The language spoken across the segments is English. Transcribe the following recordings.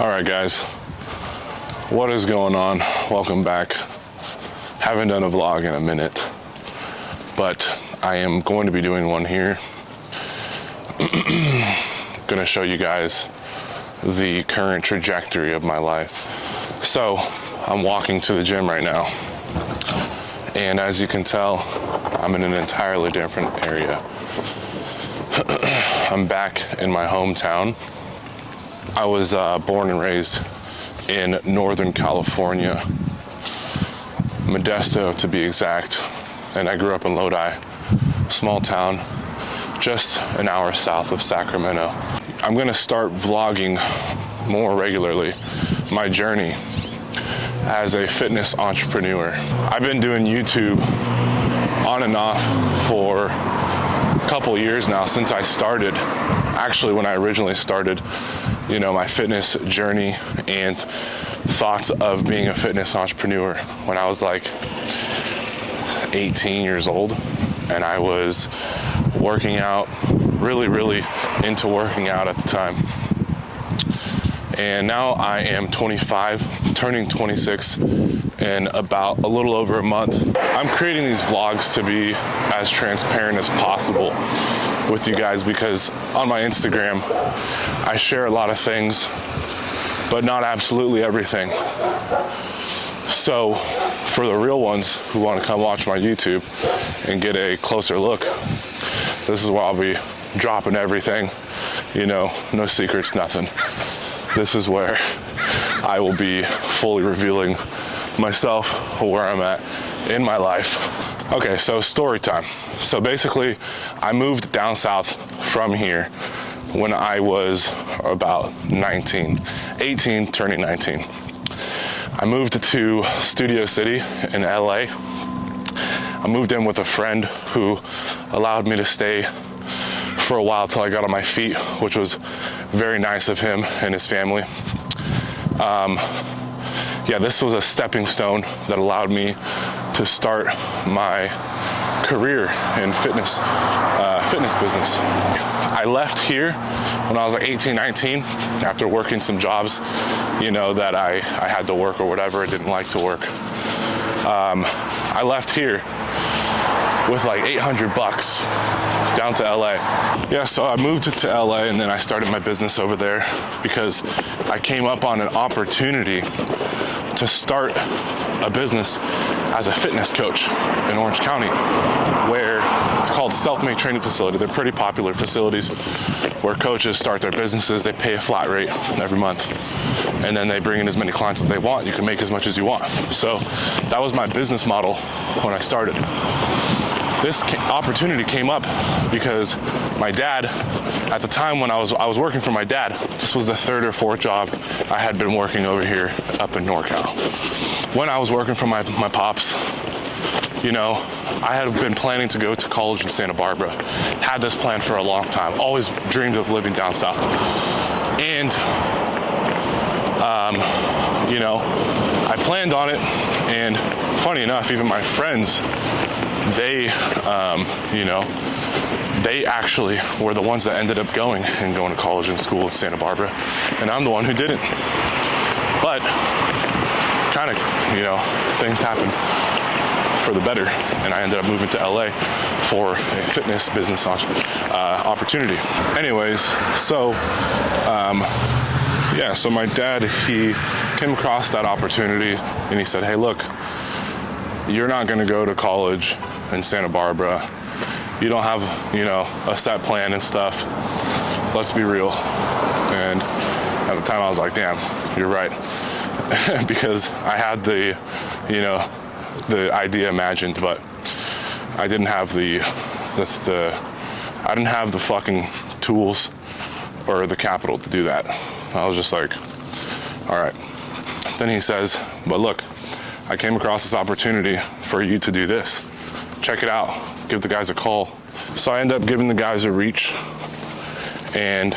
All right, guys, what is going on? Welcome back. Haven't done a vlog in a minute, but I am going to be doing one here. Gonna show you guys the current trajectory of my life. So I'm walking to the gym right now, and as you can tell, I'm in an entirely different area. I'm back in my hometown. I was born and raised in Northern California, Modesto to be exact, and I grew up in Lodi, small town, just an hour south of Sacramento. I'm gonna start vlogging more regularly my journey as a fitness entrepreneur. I've been doing YouTube on and off for a couple years now, since I started. Actually, when I originally started, my fitness journey and thoughts of being a fitness entrepreneur when I was like 18 years old, and I was working out, really into working out at the time. And now I am 25, turning 26 in about a little over a month. I'm creating these vlogs to be as transparent as possible with you guys, because on my Instagram, I share a lot of things, but not absolutely everything. So for the real ones who want to come watch my YouTube and get a closer look, this is where I'll be dropping everything, no secrets, nothing. This is where I will be fully revealing myself, where I'm at in my life. Okay, so story time. So basically, I moved down south from here when I was about 18, turning 19. I moved to Studio City in LA. I moved in with a friend who allowed me to stay for a while till I got on my feet, which was very nice of him and his family. This was a stepping stone that allowed me to start my career in fitness business. I left here when I was like 18, 19, after working some jobs, that I had to work or whatever, I didn't like to work. I left here with like $800 down to LA. Yeah, so I moved to LA, and then I started my business over there because I came up on an opportunity to start a business as a fitness coach in Orange County, where it's called Self-Made Training Facility. They're pretty popular facilities where coaches start their businesses. They pay a flat rate every month, and then they bring in as many clients as they want. You can make as much as you want. So that was my business model when I started. This opportunity came up because my dad, at the time when I was working for my dad, this was the third or fourth job I had been working over here up in NorCal. When I was working for my pops, I had been planning to go to college in Santa Barbara. Had this plan for a long time. Always dreamed of living down south. And, I planned on it, and funny enough, even my friends, they actually were the ones that ended up going to college and school in Santa Barbara, and I'm the one who didn't. But kind of, things happened for the better, and I ended up moving to LA for a fitness business opportunity. Anyways, so so my dad, he came across that opportunity, and he said, hey, look, you're not going to go to college in Santa Barbara. You don't have, a set plan and stuff. Let's be real. And at the time I was like, damn, you're right. Because I had the idea imagined, but I didn't have the fucking tools or the capital to do that. I was just like, all right. Then he says, but look, I came across this opportunity for you to do this. Check it out. Give the guys a call. So I ended up giving the guys a reach, and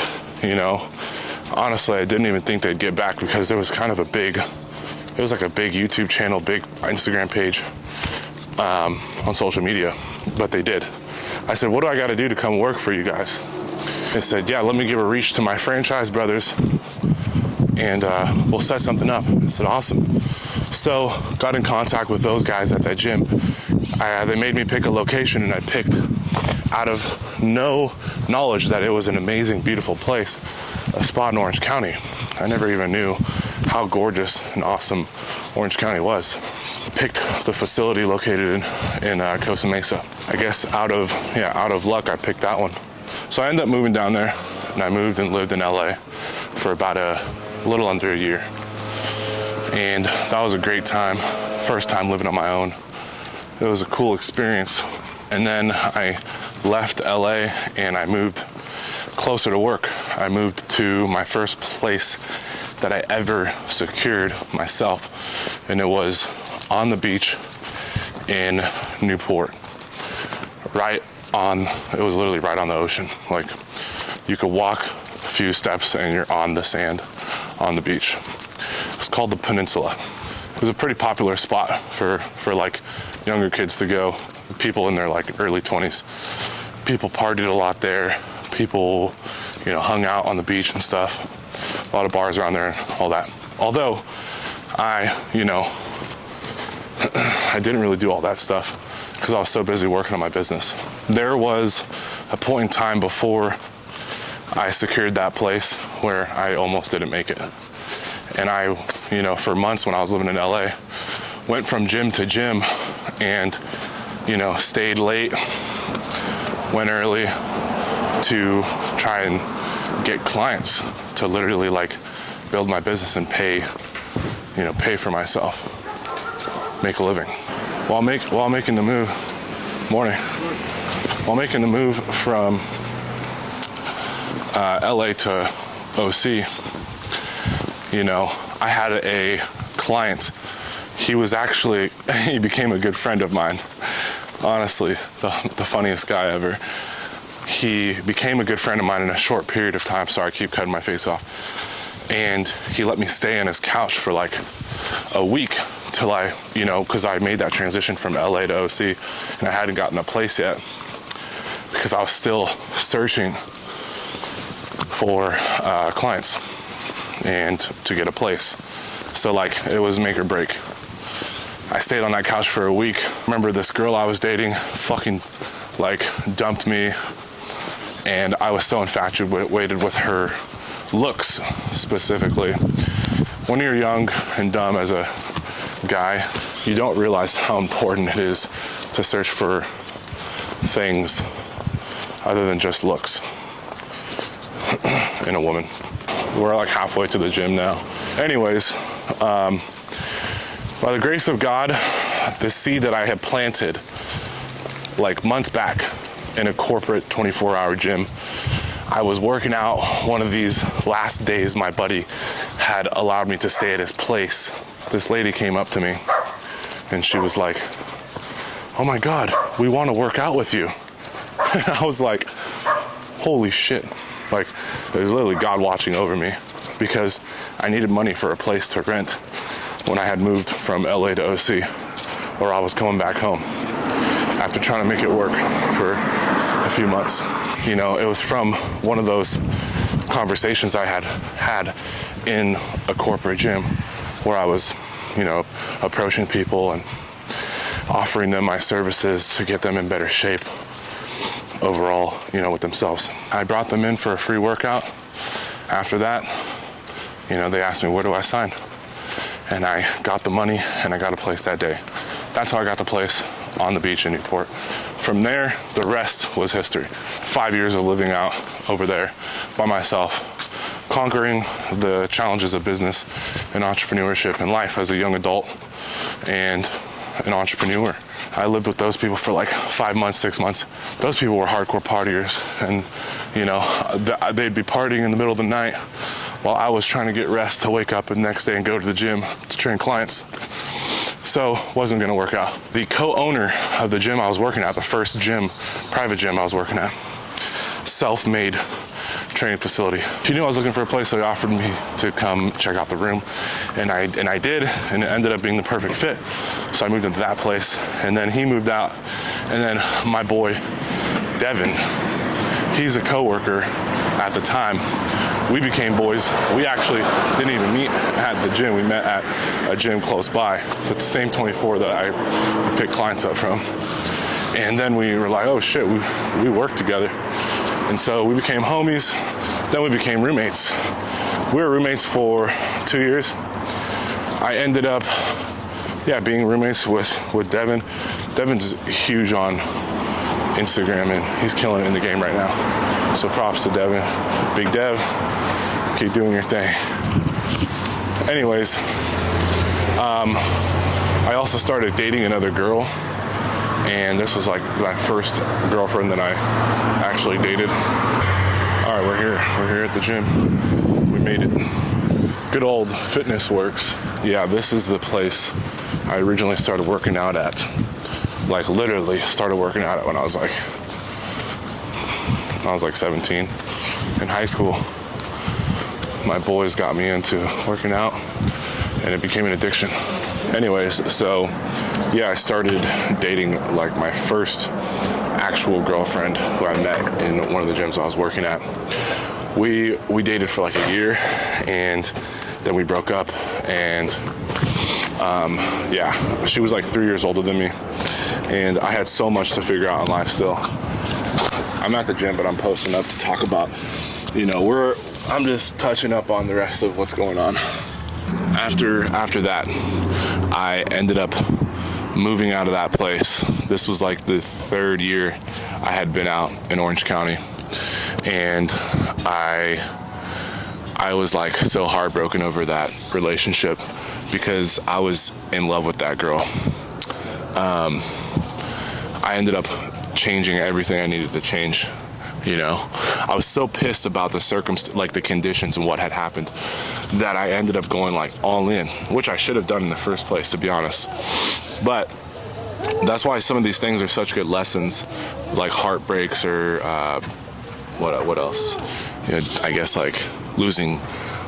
honestly, I didn't even think they'd get back, because there was kind of it was like a big YouTube channel, big Instagram page on social media, but they did. I said, what do I got to do to come work for you guys? They said, yeah, let me give a reach to my franchise brothers and we'll set something up. I said, awesome. So got in contact with those guys at that gym. They made me pick a location, and I picked out of no knowledge that it was an amazing, beautiful place, a spot in Orange County. I never even knew how gorgeous and awesome Orange County was. Picked the facility located in Costa Mesa. I guess out of luck, I picked that one. So I ended up moving down there, and I moved and lived in LA for about a little under a year. And that was a great time. First time living on my own. It was a cool experience. And then I left LA and I moved closer to work. I moved to my first place that I ever secured myself, and it was on the beach in Newport. It was literally right on the ocean. Like, you could walk a few steps and you're on the sand on the beach. It's called the Peninsula. It was a pretty popular spot for like younger kids to go, people in their like early 20s. People partied a lot there. People, hung out on the beach and stuff. A lot of bars around there and all that. Although I didn't really do all that stuff because I was so busy working on my business. There was a point in time before I secured that place where I almost didn't make it. And I, for months when I was living in LA, went from gym to gym and, stayed late, went early to try and get clients to literally like build my business and pay for myself, make a living. While making the move, while making the move from LA to OC, I had a client. He became a good friend of mine. Honestly, the funniest guy ever. He became a good friend of mine in a short period of time. Sorry, I keep cutting my face off. And he let me stay on his couch for like a week till because I made that transition from LA to OC, and I hadn't gotten a place yet because I was still searching for clients and to get a place. So like, it was make or break. I stayed on that couch for a week. Remember, this girl I was dating fucking like dumped me, and I was so infatuated with her looks specifically. When you're young and dumb as a guy, you don't realize how important it is to search for things other than just looks in a woman. We're like halfway to the gym now. Anyways, by the grace of God, the seed that I had planted like months back in a corporate 24-hour gym, I was working out one of these last days my buddy had allowed me to stay at his place. This lady came up to me and she was like, "Oh my God, we want to work out with you." And I was like, holy shit. Like, it was literally God watching over me, because I needed money for a place to rent when I had moved from LA to OC, or I was coming back home after trying to make it work for a few months. It was from one of those conversations I had in a corporate gym where I was, approaching people and offering them my services to get them in better shape overall, with themselves. I brought them in for a free workout. After that, they asked me, where do I sign? And I got the money and I got a place that day. That's how I got the place on the beach in Newport. From there, the rest was history. 5 years of living out over there by myself, conquering the challenges of business and entrepreneurship and life as a young adult and an entrepreneur. I lived with those people for like 5 months, 6 months. Those people were hardcore partiers, and they'd be partying in the middle of the night while I was trying to get rest to wake up the next day and go to the gym to train clients. So wasn't gonna work out. The co-owner of the gym I was working at, the first private gym I was working at, self-made training facility. He knew I was looking for a place, so he offered me to come check out the room, and I did, and it ended up being the perfect fit. So I moved into that place, and then he moved out, and then my boy Devin, he's a coworker at the time we became boys. We actually didn't even meet at the gym. We met at a gym close by, but the same 24 that I picked clients up from. And then we were like, oh shit, we work together. And so we became homies. Then we became roommates. We were roommates for 2 years. I ended up, being roommates with Devin. Devin's huge on Instagram and he's killing it in the game right now. So props to Devin. Big Dev, keep doing your thing. Anyways, I also started dating another girl, and this was like my first girlfriend that I actually dated. All right, we're here at the gym. We made it. Good old Fitness Works. Yeah, this is the place I originally started working out at. Like literally started working out at when I was like 17 in high school. My boys got me into working out and it became an addiction. Anyways, so yeah, I started dating like my first actual girlfriend who I met in one of the gyms I was working at. We dated for like a year and then we broke up, and she was like 3 years older than me, and I had so much to figure out in life still. I'm at the gym, but I'm posting up to talk about, I'm just touching up on the rest of what's going on. After that, I ended up moving out of that place. This was like the third year I had been out in Orange County, and I was like so heartbroken over that relationship because I was in love with that girl. I ended up changing everything I needed to change. I was so pissed about the conditions and what had happened, that I ended up going like all in, which I should have done in the first place, to be honest. But that's why some of these things are such good lessons, like heartbreaks or what else? I guess like losing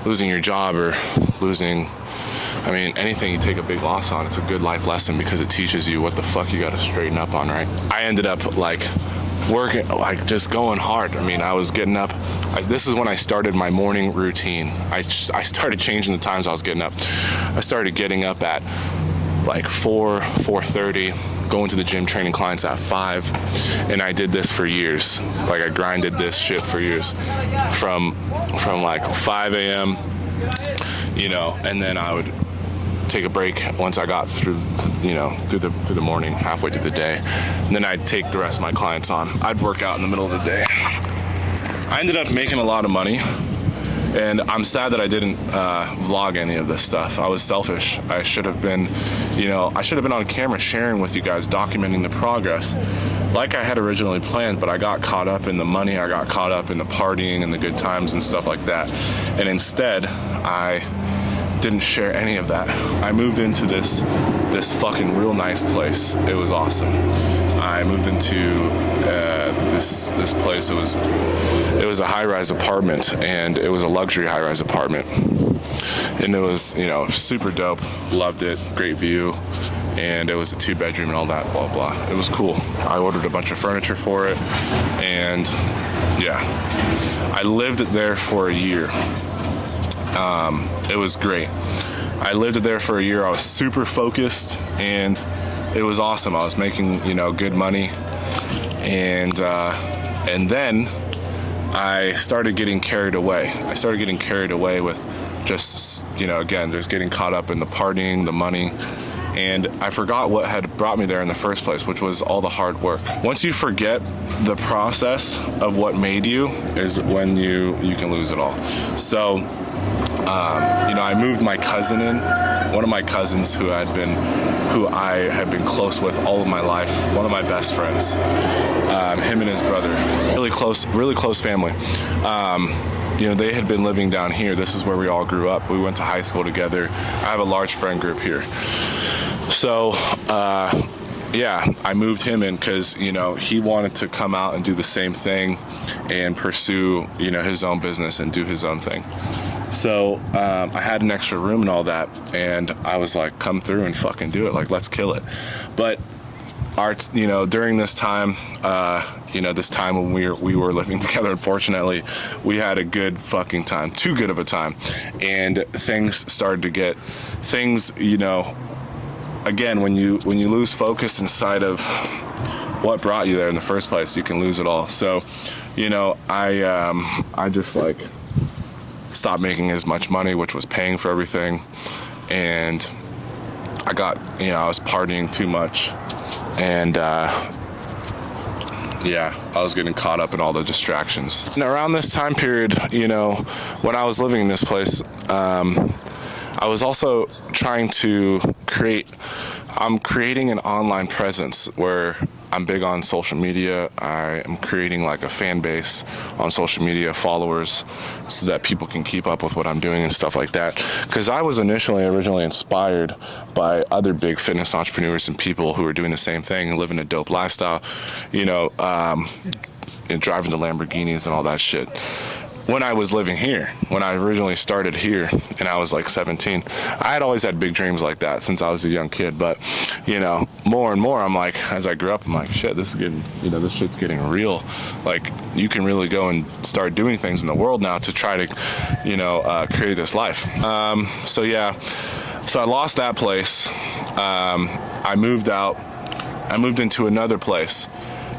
your job or anything you take a big loss on. It's a good life lesson because it teaches you what the fuck you got to straighten up on, right? I ended up like working, like just going hard. I was getting up. This is when I started my morning routine. I started changing the times I was getting up. I started getting up at like 4:30, going to the gym, training clients at 5, and I did this for years. Like I grinded this shit for years, from like 5 a.m. And then I would take a break once I got through the morning, halfway through the day, and then I'd take the rest of my clients on. I'd work out in the middle of the day. I ended up making a lot of money, and I'm sad that I didn't vlog any of this stuff. I was selfish. I should have been on camera sharing with you guys, documenting the progress like I had originally planned, but I got caught up in the money, I got caught up in the partying and the good times and stuff like that. And instead, I didn't share any of that. I moved into this fucking real nice place. It was awesome. I moved into this place. It was a high-rise apartment, and it was a luxury high-rise apartment. And it was, super dope. Loved it. Great view. And it was a 2-bedroom and all that, blah, blah. It was cool. I ordered a bunch of furniture for it. And yeah, I lived there for a year. It was great. I lived there for a year. I was super focused, and it was awesome. I was making, good money. And then I started getting carried away. I started getting carried away with just, again, just getting caught up in the partying, the money. And I forgot what had brought me there in the first place, which was all the hard work. Once you forget the process of what made you is when you can lose it all. So, I moved my cousin in, one of my cousins who I had been close with all of my life, one of my best friends, him and his brother, really close family. They had been living down here. This is where we all grew up. We went to high school together. I have a large friend group here. So, I moved him in because, he wanted to come out and do the same thing and pursue, his own business and do his own thing. So I had an extra room and all that, and I was like, come through and fucking do it. Like, let's kill it. But during this time, this time when we were living together, unfortunately, we had a good fucking time, too good of a time, and things started to get again, when you lose focus inside of what brought you there in the first place, you can lose it all. So, I just like stopped making as much money, which was paying for everything, and I was partying too much, and I was getting caught up in all the distractions. And around this time period, when I was living in this place, I was also trying to I'm creating an online presence where I'm big on social media. I am creating like a fan base on social media, followers, so that people can keep up with what I'm doing and stuff like that. Because I was originally inspired by other big fitness entrepreneurs and people who are doing the same thing and living a dope lifestyle, and driving the Lamborghinis and all that shit. When I was living here, when I originally started here and I was like 17, I had always had big dreams like that since I was a young kid. But, more and more, I'm like, as I grew up, I'm like, shit, this shit's getting real. Like, you can really go and start doing things in the world now to try to, create this life. So I lost that place. I moved out. I moved into another place.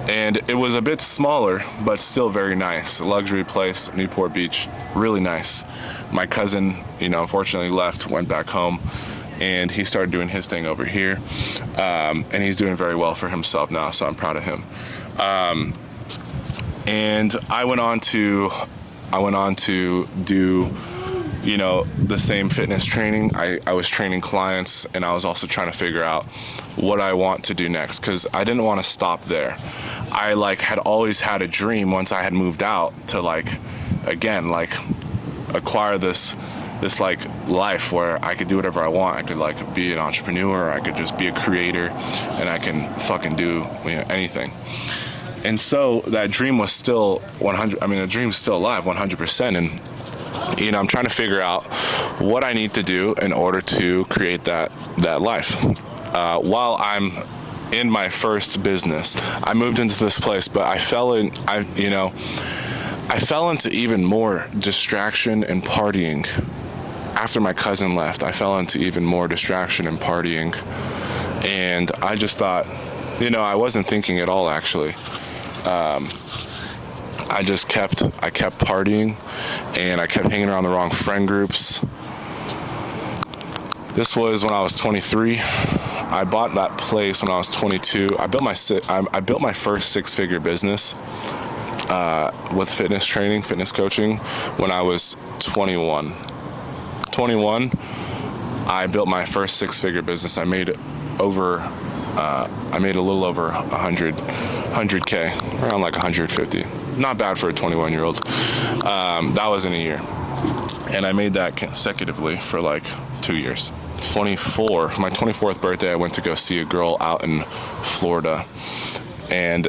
And it was a bit smaller, but still very nice. A luxury place, Newport Beach, really nice. My cousin, unfortunately left, went back home, and he started doing his thing over here. And he's doing very well for himself now, so I'm proud of him. And I went on to do, the same fitness training. I was training clients, and I was also trying to figure out what I want to do next, because I didn't want to stop there. I had always had a dream once I had moved out to acquire this life where I could do whatever I want. I could be an entrepreneur, I could just be a creator, and I can fucking do anything. And so that dream was still the dream's still alive 100%. And I'm trying to figure out what I need to do in order to create that life. While I'm in my first business, I moved into this place, but I fell into even more distraction and partying. After my cousin left, I fell into even more distraction and partying. And I just thought, I wasn't thinking at all, actually. I kept partying, and I kept hanging around the wrong friend groups. This was when I was 23. I bought that place when I was 22. I built my first six-figure business with fitness training, fitness coaching, when I was 21. I built my first six-figure business. I made a little over 100K, around like 150. Not bad for a 21-year-old. That was in a year. And I made that consecutively for like 2 years. My 24th birthday, I went to go see a girl out in Florida. And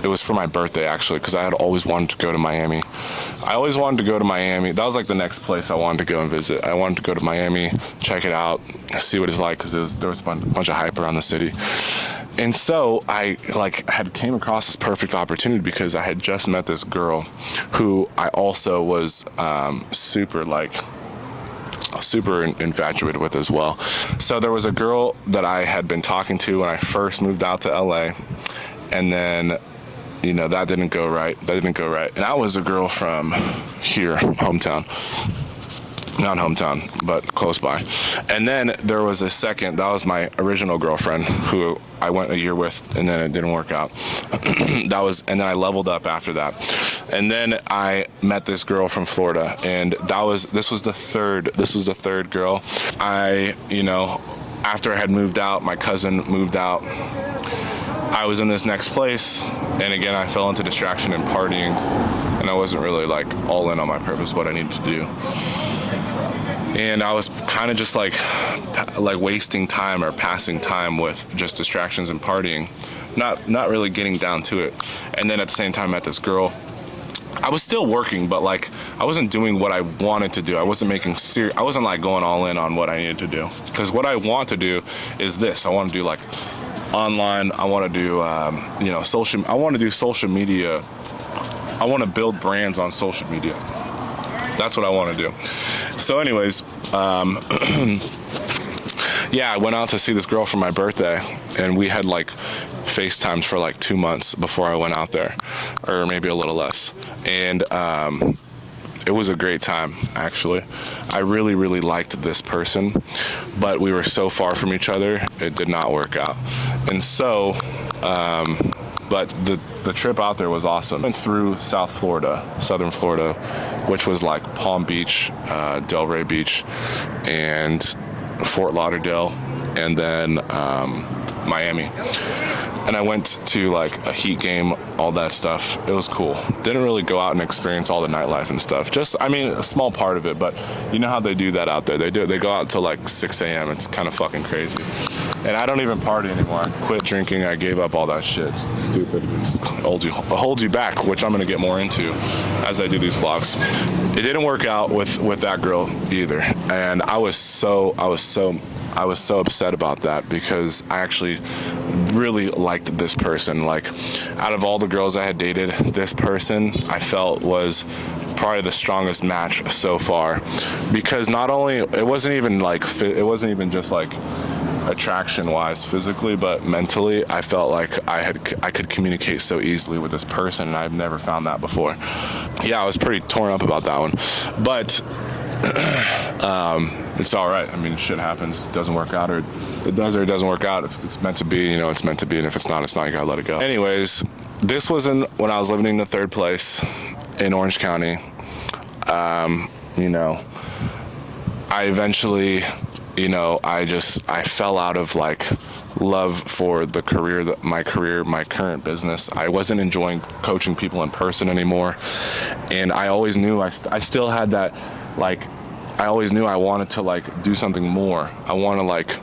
it was for my birthday, actually, because I had always wanted to go to Miami. That was like the next place I wanted to go and visit. I wanted to go to Miami, check it out, see what it's like, because there was a bunch of hype around the city. And so I had came across this perfect opportunity, because I had just met this girl who I also was super infatuated with as well. So there was a girl that I had been talking to when I first moved out to LA, and then that didn't go right. And that was a girl from here, hometown. Not hometown, but close by. And then there was a second, that was my original girlfriend, who I went a year with, and then it didn't work out. And then I leveled up after that. And then I met this girl from Florida, and this was the third girl. After I had moved out, my cousin moved out, I was in this next place, and again, I fell into distraction and partying, and I wasn't really all in on my purpose, what I needed to do. And I was kind of just like wasting time or passing time with just distractions and partying, not really getting down to it. And then at the same time, I met this girl I was still working, but like I wasn't doing what I wanted to do. I wasn't making I wasn't like going all in on what I needed to do. Because what I want to do is this. I want to do like online. I want to do social. I want to do social media. I want to build brands on social media. That's what I want to do. So, anyways, yeah, I went out to see this girl for my birthday, and we had like FaceTimes for like 2 months before I went out there, or maybe a little less. And it was a great time, actually. I really, really liked this person, but we were so far from each other, it did not work out. And so, but the trip out there was awesome. Went through South Florida, Southern Florida, which was like Palm Beach, Delray Beach, and Fort Lauderdale, and then Miami. And I went to like a Heat game, all that stuff. It was cool. Didn't really go out and experience all the nightlife and stuff. Just, I mean, a small part of it, but you know how they do that out there. They go out till like 6 a.m. It's kind of fucking crazy. And I don't even party anymore. I quit drinking. I gave up all that shit. It's stupid. It holds you back, which I'm going to get more into as I do these vlogs. It didn't work out with that girl either. And I was so upset about that, because I actually really liked this person. Like, out of all the girls I had dated, this person I felt was probably the strongest match so far, because not only it wasn't even just like attraction wise physically, but mentally I felt like I could communicate so easily with this person, and I've never found that before. Yeah, I was pretty torn up about that one, but it's all right. I mean, shit happens. It doesn't work out, or it does, or it doesn't work out. If it's meant to be, it's meant to be, and if it's not, it's not. You gotta let it go. Anyways, this was when I was living in the third place in Orange County. I eventually, I fell out of like love for the career, my current business. I wasn't enjoying coaching people in person anymore, and I always knew I still had that, like, I always knew I wanted to like do something more. I want to like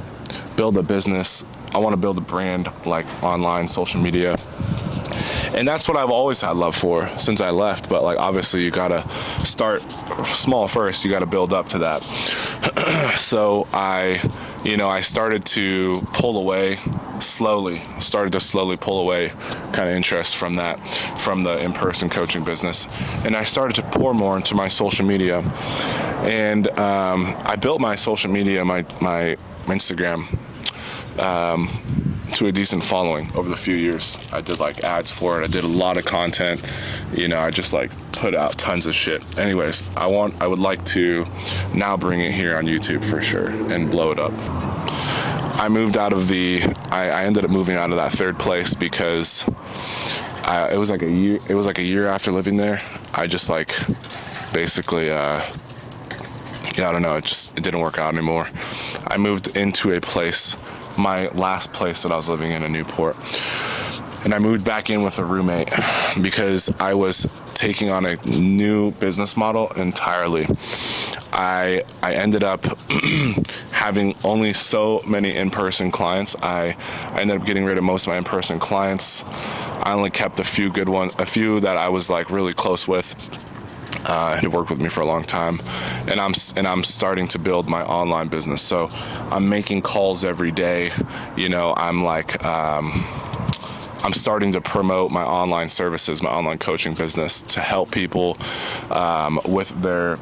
build a business. I want to build a brand, like online, social media. And that's what I've always had love for since I left. But like, obviously you gotta start small first. You gotta build up to that. So I started to pull away slowly, pull away kind of interest from the in-person coaching business. And I started to pour more into my social media. And I built my social media, my Instagram, to a decent following over the few years. I did like ads for it. I did a lot of content. I just like put out tons of shit. Anyways, I would like to now bring it here on YouTube for sure and blow it up. I ended up moving out of that third place because it was like a year after living there. I just like basically I don't know, it didn't work out anymore. I moved into a place, my last place that I was living in Newport, and I moved back in with a roommate because I was taking on a new business model entirely. I ended up having only so many in-person clients. I ended up getting rid of most of my in-person clients. I only kept a few that I was like really close with. Who worked with me for a long time, and I'm starting to build my online business. So I'm making calls every day. I'm starting to promote my online services, my online coaching business, to help people with their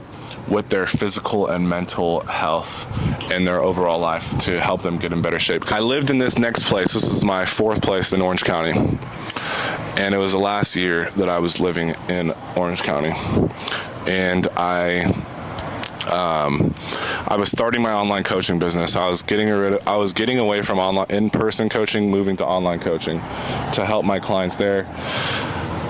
physical and mental health and their overall life, to help them get in better shape. I lived in this next place. This is my fourth place in Orange County. And it was the last year that I was living in Orange County. And I was starting my online coaching business. I was getting away from online in-person coaching, moving to online coaching to help my clients there.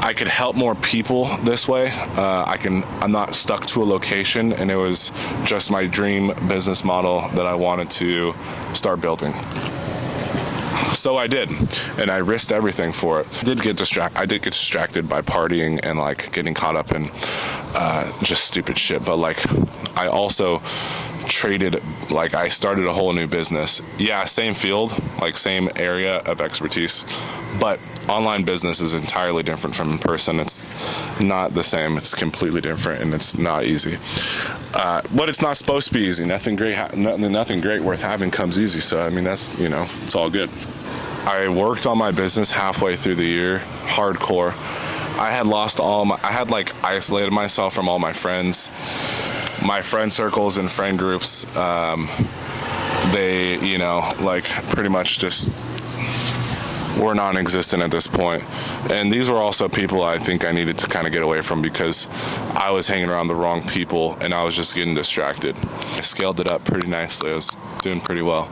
I could help more people this way. I'm not stuck to a location, and it was just my dream business model that I wanted to start building. So I did, and I risked everything for it. I did get distracted by partying and like getting caught up in just stupid shit. But like, I also traded, like I started a whole new business. Yeah, same field, like same area of expertise, but online business is entirely different from in person. It's not the same. It's completely different, and it's not easy. But it's not supposed to be easy. Nothing great worth having comes easy. So I mean, that's, you know, it's all good. I worked on my business halfway through the year, hardcore. I had lost I had like isolated myself from all my friends, my friend circles and friend groups. They, you know, like pretty much just were non-existent at this point. And these were also people I think I needed to kind of get away from because I was hanging around the wrong people and I was just getting distracted. I scaled it up pretty nicely. I was doing pretty well.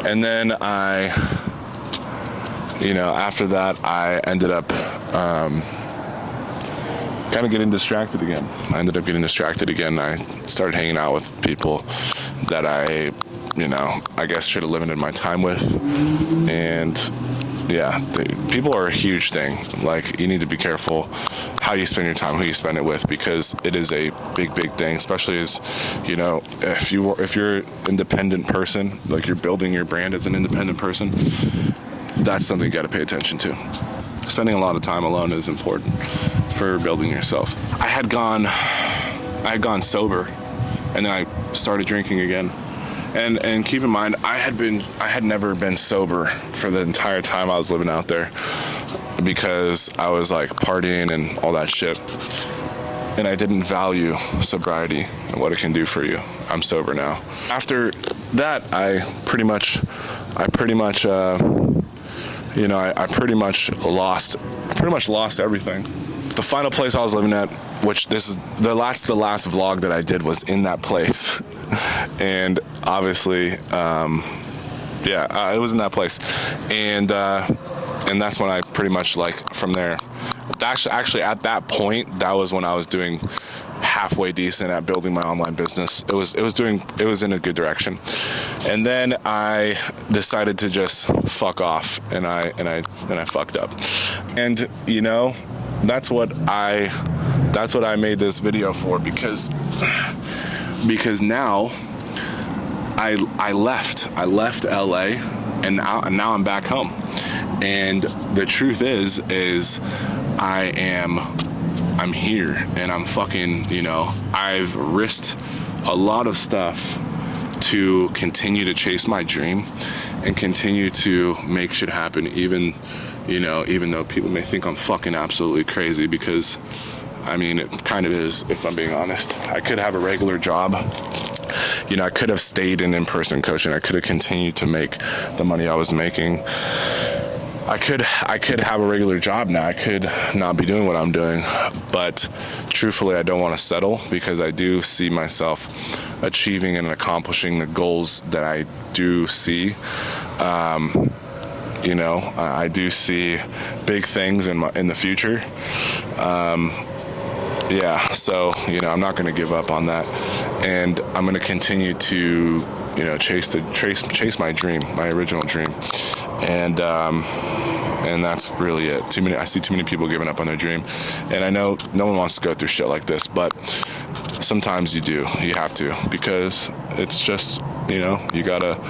And then after that, I ended up kind of getting distracted again. I started hanging out with people that I guess should have limited my time with. And yeah, people are a huge thing. Like, you need to be careful how you spend your time, who you spend it with, because it is a big thing, especially as, you know, if you're an independent person, like you're building your brand as an independent person, that's something you got to pay attention to. Spending a lot of time alone is important for building yourself. I had gone sober, and then I started drinking again. And keep in mind, I had never been sober for the entire time I was living out there because I was like partying and all that shit. And I didn't value sobriety and what it can do for you. I'm sober now. After that, I pretty much lost everything. The final place I was living at, which this is the last vlog that I did, was in that place. And obviously, it was in that place. And that's when I pretty much, like, from there, actually at that point, that was when I was doing halfway decent at building my online business. It was in a good direction. And then I decided to just fuck off, and I fucked up. And, you know, that's what I made this video for, because now I left LA, and now I'm back home. And the truth is I'm here, and I'm fucking, you know, I've risked a lot of stuff to continue to chase my dream and continue to make shit happen, even though people may think I'm fucking absolutely crazy, because I mean, it kind of is, if I'm being honest. I could have a regular job. You know, I could have stayed in in-person coaching. I could have continued to make the money I was making. I could have a regular job now. I could not be doing what I'm doing. But truthfully, I don't want to settle, because I do see myself achieving and accomplishing the goals that I do see. I do see big things in the future. So, you know, I'm not going to give up on that, and I'm going to continue to, you know, chase my dream, my original dream, and that's really it. I see too many people giving up on their dream, and I know no one wants to go through shit like this, but sometimes you have to, because it's just, you know, you gotta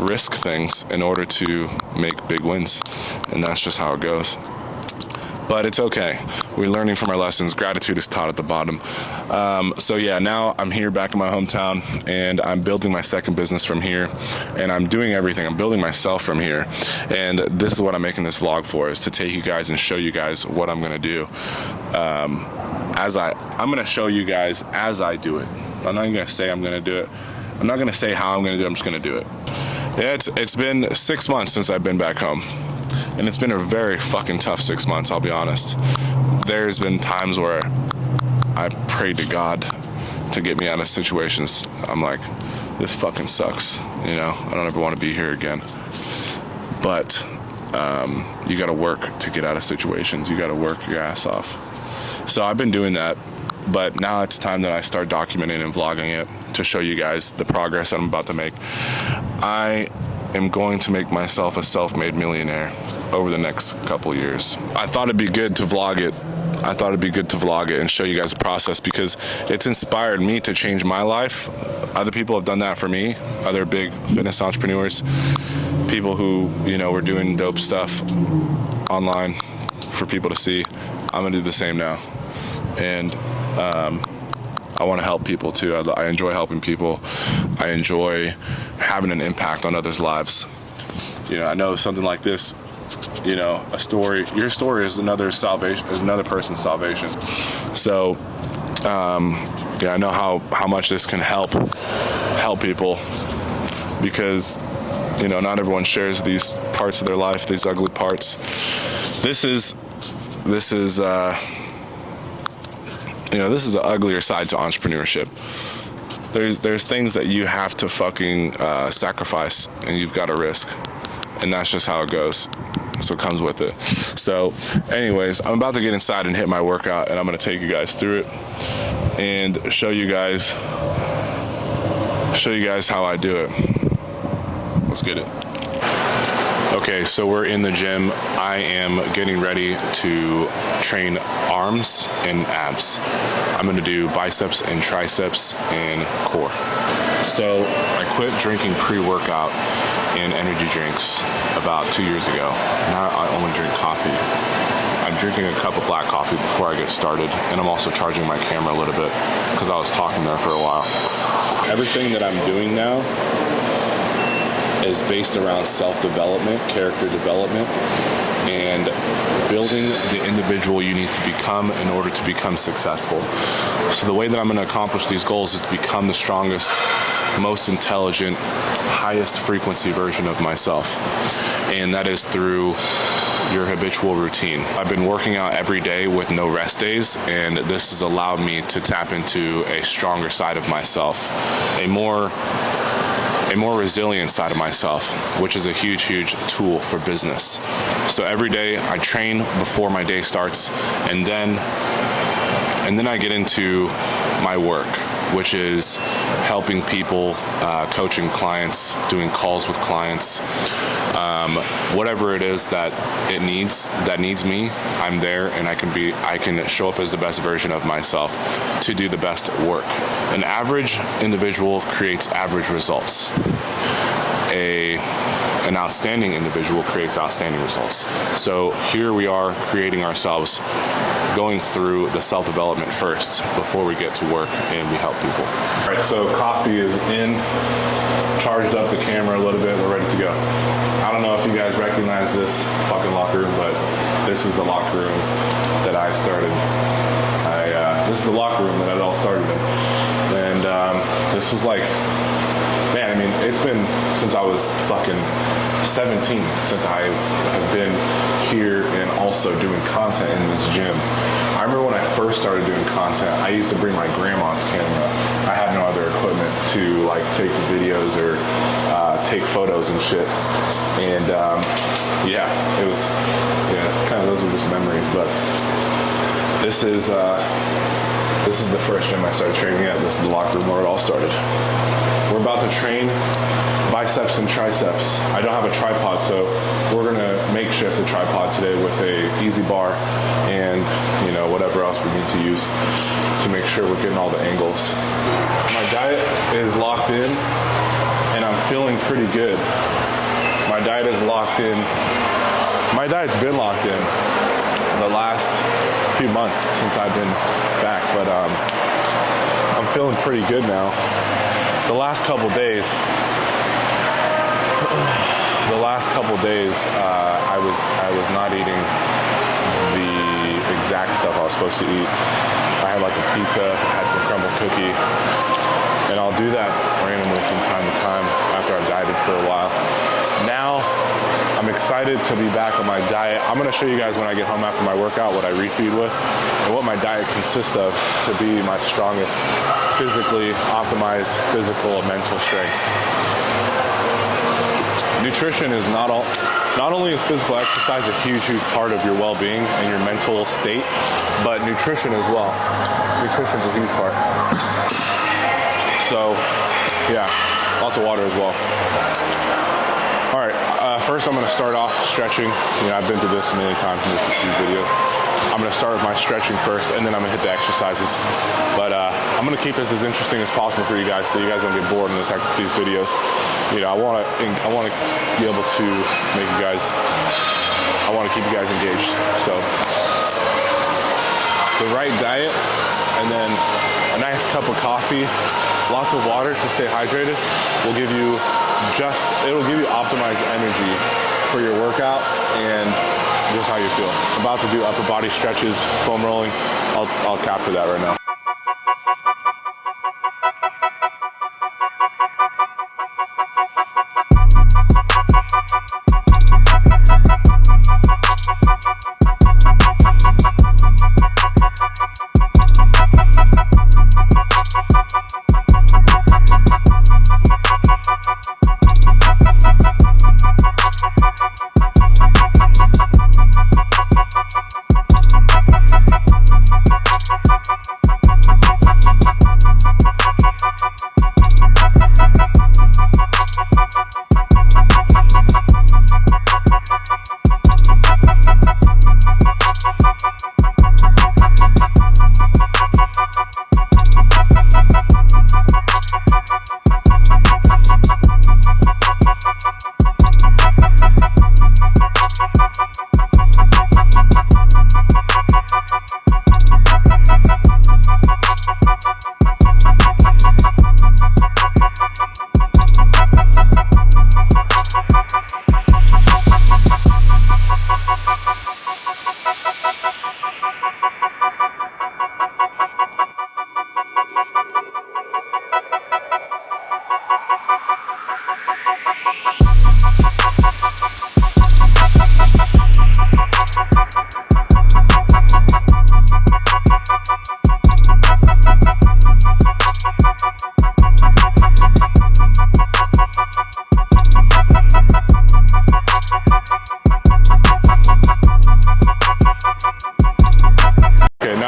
risk things in order to make big wins, and that's just how it goes. But it's okay. We're learning from our lessons. Gratitude is taught at the bottom. So yeah, now I'm here back in my hometown, and I'm building my second business from here, and I'm doing everything. I'm building myself from here, and this is what I'm making this vlog for, is to take you guys and show you guys what I'm gonna do. I'm gonna show you guys as I do it. I'm not even gonna say I'm gonna do it. I'm not gonna say how I'm gonna do it. I'm just gonna do it. Yeah, it's been 6 months since I've been back home. And it's been a very fucking tough 6 months, I'll be honest. There's been times where I prayed to God to get me out of situations. I'm like, this fucking sucks, you know? I don't ever want to be here again. But you gotta work to get out of situations. You gotta work your ass off. So I've been doing that, but now it's time that I start documenting and vlogging it to show you guys the progress that I'm about to make. I am going to make myself a self-made millionaire over the next couple years. I thought it'd be good to vlog it I thought it'd be good to vlog it and show you guys the process, because it's inspired me to change my life. Other people have done that for me, other big fitness entrepreneurs, people who, you know, were doing dope stuff online for people to see. I'm gonna do the same now. And I want to help people too. I enjoy helping people. I enjoy having an impact on others' lives. You know, I know something like this, you know, a story, your story is another salvation, is another person's salvation. So, yeah, I know how much this can help people, because, you know, not everyone shares these parts of their life, these ugly parts. This is you know, this is an uglier side to entrepreneurship. There's things that you have to fucking sacrifice, and you've got to risk, and that's just how it goes. So it comes with it. So anyways, I'm about to get inside and hit my workout, and I'm gonna take you guys through it and show you guys how I do it. Let's get it. Okay, so we're in the gym. I am getting ready to train arms and abs. I'm gonna do biceps and triceps and core. So I quit drinking pre-workout and energy drinks about 2 years ago. Now I only drink coffee. I'm drinking a cup of black coffee before I get started, and I'm also charging my camera a little bit because I was talking there for a while. Everything that I'm doing now is based around self-development, character development, and building the individual you need to become in order to become successful. So the way that I'm going to accomplish these goals is to become the strongest, most intelligent, highest frequency version of myself. And that is through your habitual routine. I've been working out every day with no rest days, and this has allowed me to tap into a stronger side of myself, a more resilient side of myself, which is a huge tool for business. So every day I train before my day starts, and then I get into my work, which is helping people, coaching clients, doing calls with clients, whatever it is that needs me, I'm there, and I can show up as the best version of myself to do the best work. An average individual creates average results. An outstanding individual creates outstanding results. So here we are creating ourselves, going through the self-development first before we get to work and we help people. All right, so coffee is in, charged up the camera a little bit, we're ready to go. I don't know if you guys recognize this fucking locker room, but this is the locker room that I started. This is the locker room that it all started in. And this was like, man, I mean, it's been since I was fucking 17 since I have been here and also doing content in this gym. I remember when I first started doing content, I used to bring my grandma's camera. I had no other equipment to like take videos or take photos and shit. And yeah, it's kind of, those are just memories. But this is the first gym I started training at. This is the locker room where it all started. We're about to train biceps and triceps. I don't have a tripod, so we're gonna makeshift a tripod today with a easy bar and, you know, whatever else we need to use to make sure we're getting all the angles. My diet is locked in and I'm feeling pretty good. My diet is locked in. My diet's been locked in the last few months since I've been back, but I'm feeling pretty good now. The last couple days, I was not eating the exact stuff I was supposed to eat. I had like a pizza, had some crumble cookie, and I'll do that randomly from time to time after I've dieted for a while. Now, I'm excited to be back on my diet. I'm gonna show you guys when I get home after my workout what I refeed with and what my diet consists of to be my strongest, physically optimized physical and mental strength. Nutrition is not only is physical exercise a huge part of your well-being and your mental state, but nutrition as well. Nutrition's a huge part. So, yeah, lots of water as well. All right, first I'm gonna start off stretching. You know, I've been through this a million times in these videos. I'm gonna start with my stretching first, and then I'm gonna hit the exercises. But I'm gonna keep this as interesting as possible for you guys, so you guys don't get bored in these videos. You know, I wanna be able to make you guys. I wanna keep you guys engaged. So the right diet, and then a nice cup of coffee, lots of water to stay hydrated, will give you optimized energy for your workout and just how you feel. I'm about to do upper body stretches, foam rolling. I'll capture that right now.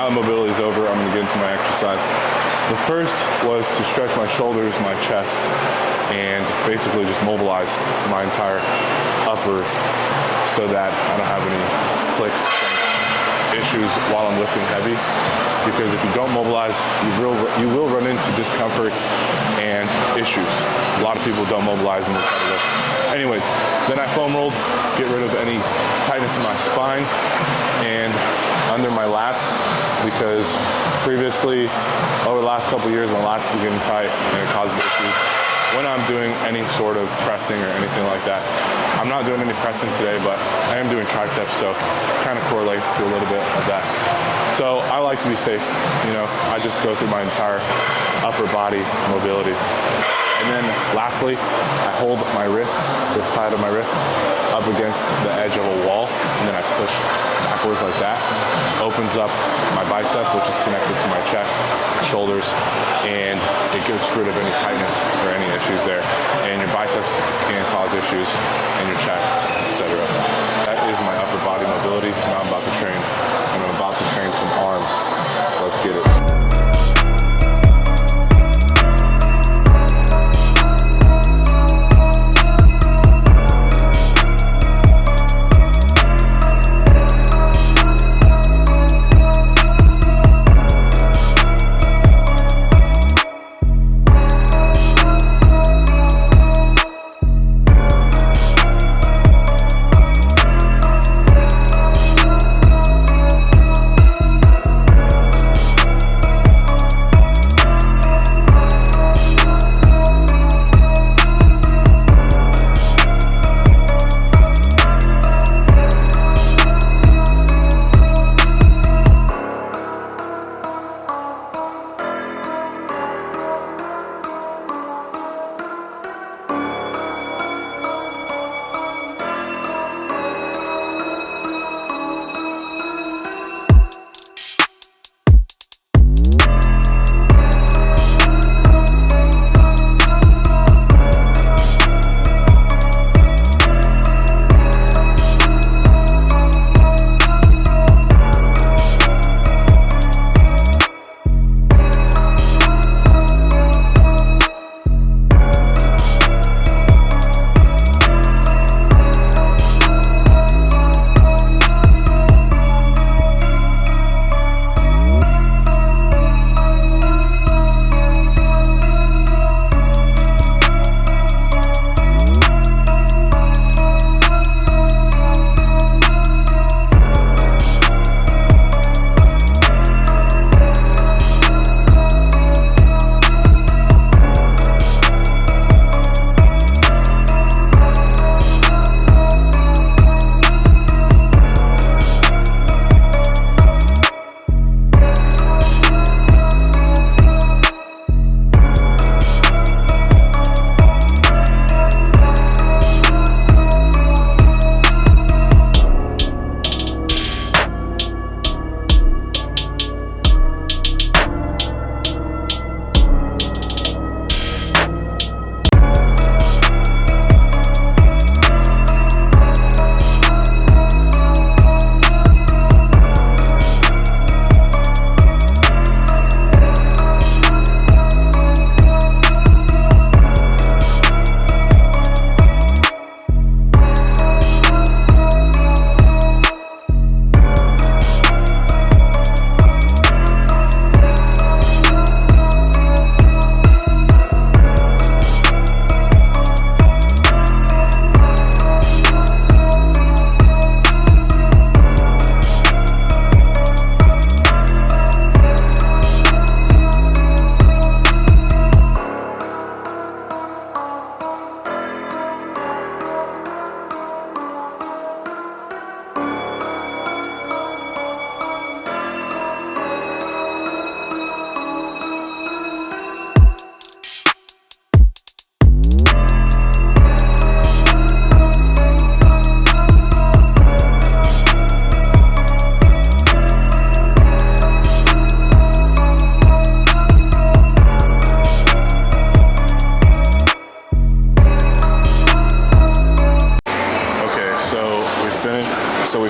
Mobility is over. I'm going to get into my exercise. The first was to stretch my shoulders, my chest, and basically just mobilize my entire upper so that I don't have any clicks, cranks, issues while I'm lifting heavy. Because if you don't mobilize, you will run into discomforts and issues. A lot of people don't mobilize and they try to lift. Anyways, then I foam rolled, get rid of any tightness in my spine and under my lats, because previously, over the last couple of years, my lats were getting tight and it causes issues when I'm doing any sort of pressing or anything like that. I'm not doing any pressing today, but I am doing triceps, so kind of correlates to a little bit of that. So I like to be safe, you know, I just go through my entire upper body mobility. And then lastly, I hold my wrists, this side of my wrist, up against the edge of a wall, and then I push backwards like that. Opens up my bicep, which is connected to my chest, shoulders, and it gets rid of any tightness or any issues there. And your biceps can cause issues in your chest, etc. That is my upper body mobility. Now I'm about to train, and I'm about to train some arms. Let's get it.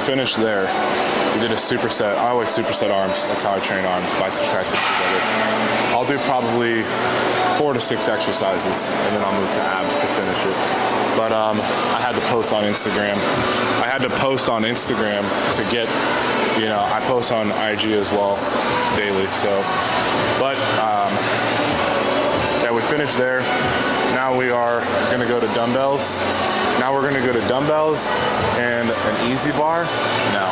finished there, we did a superset. I always superset arms. That's how I train arms, biceps, triceps together. I'll do probably 4 to 6 exercises, and then I'll move to abs to finish it. But I had to post on Instagram. To get, I post on IG as well daily. So, but yeah, we finished there. Now we are gonna go to dumbbells. Now we're gonna go to dumbbells and an easy bar. No,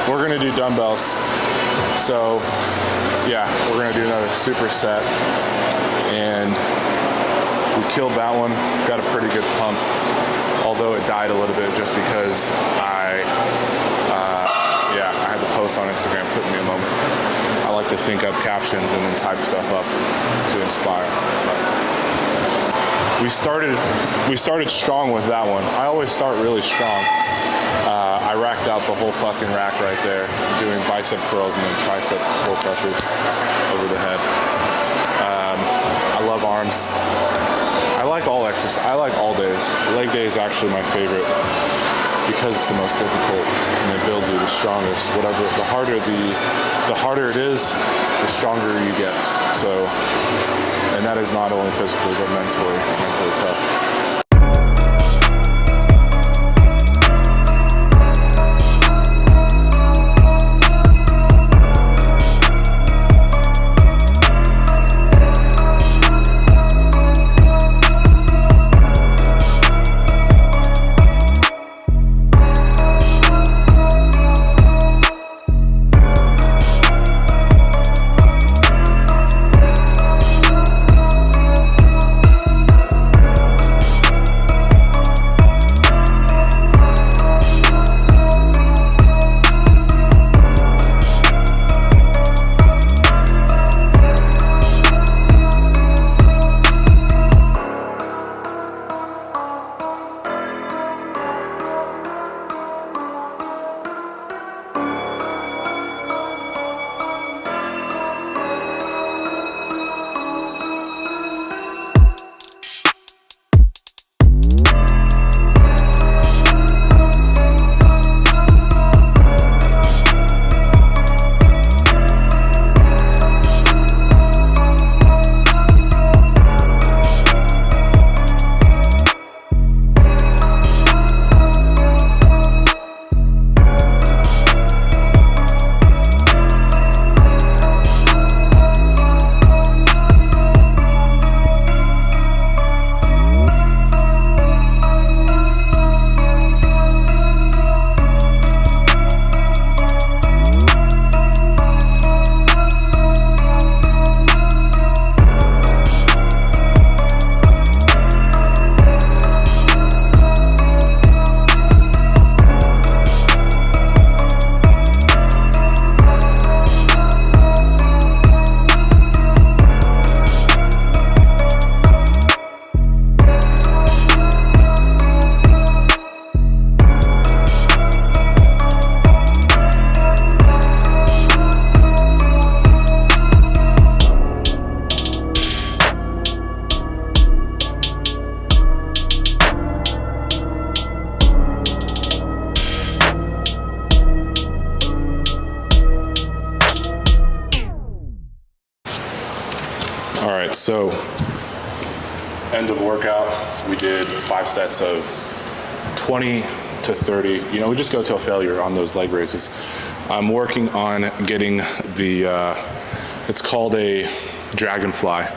we're gonna do dumbbells. So yeah, we're gonna do another superset, and we killed that one. Got a pretty good pump, although it died a little bit just because I had to post on Instagram. It took me a moment. I like to think up captions and then type stuff up to inspire. But we started strong with that one. I always start really strong. I racked out the whole fucking rack right there, doing bicep curls and then tricep pull pressures over the head. I love arms. I like all exercise. I like all days. Leg day is actually my favorite because it's the most difficult and it builds you the strongest. Whatever, the harder it is, the stronger you get. So, and that is not only physically but mentally tough. All right, so end of workout, we did 5 sets of 20 to 30. We just go till failure on those leg raises. I'm working on getting the, it's called a dragonfly.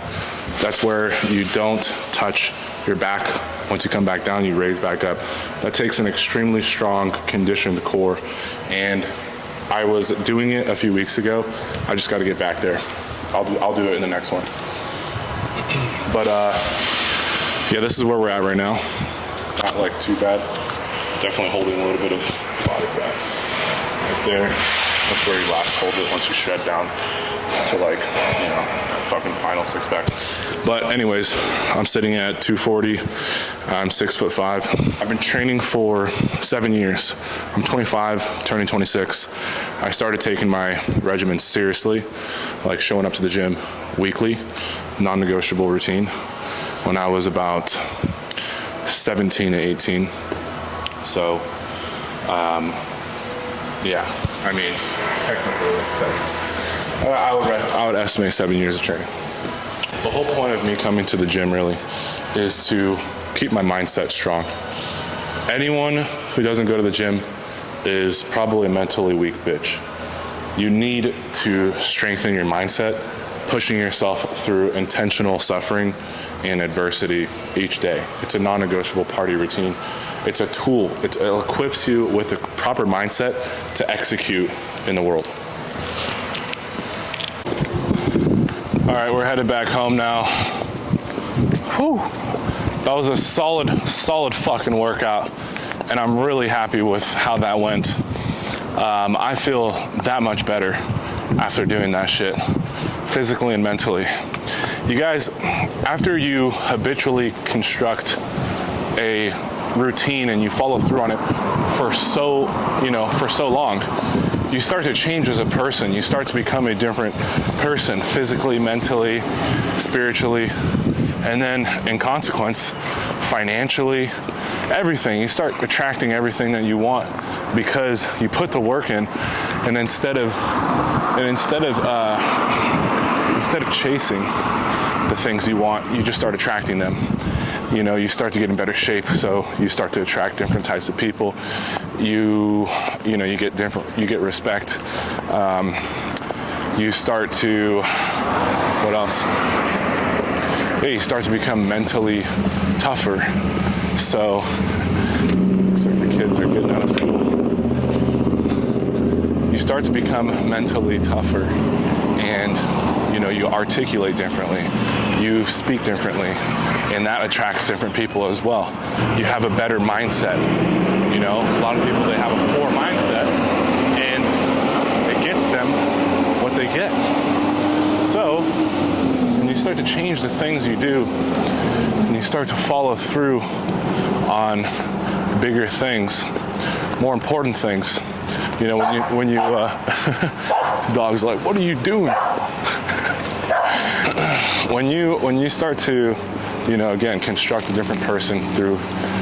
That's where you don't touch your back. Once you come back down, you raise back up. That takes an extremely strong, conditioned core. And I was doing it a few weeks ago. I just got to get back there. I'll do it in the next one. But yeah, this is where we're at right now. Not like too bad. Definitely holding a little bit of body fat right there. That's where you last hold it once you shred down to like, fucking final 6-pack. But anyways, I'm sitting at 240. I'm 6'5". I've been training for 7 years. I'm 25, turning 26. I started taking my regimen seriously, like showing up to the gym weekly, non-negotiable routine, when I was about 17 to 18. So Yeah, I mean, technically like 7. I would estimate 7 years of training. The whole point of me coming to the gym really is to keep my mindset strong. Anyone who doesn't go to the gym is probably a mentally weak bitch. You need to strengthen your mindset, pushing yourself through intentional suffering and adversity each day. It's a non-negotiable part of your routine. It's a tool. It equips you with a proper mindset to execute in the world. All right, we're headed back home now. Whew. That was a solid fucking workout, and I'm really happy with how that went. I feel that much better after doing that shit, physically and mentally. You guys, after you habitually construct a routine and you follow through on it for so long, you start to change as a person. You start to become a different person, physically, mentally, spiritually, and then in consequence, financially, everything. You start attracting everything that you want because you put the work in, and instead of chasing the things you want, you just start attracting them. You know, you start to get in better shape, so you start to attract different types of people. You get respect. You start to, what else? Yeah, you start to become mentally tougher. So, looks like the kids are getting out of school. You start to become mentally tougher, and you articulate differently, you speak differently, and that attracts different people as well. You have a better mindset. A lot of people, they have a poor mindset, and it gets them what they get. So when you start to change the things you do, and you start to follow through on bigger things, more important things, when you the dog's like, what are you doing? When you start to, again, construct a different person through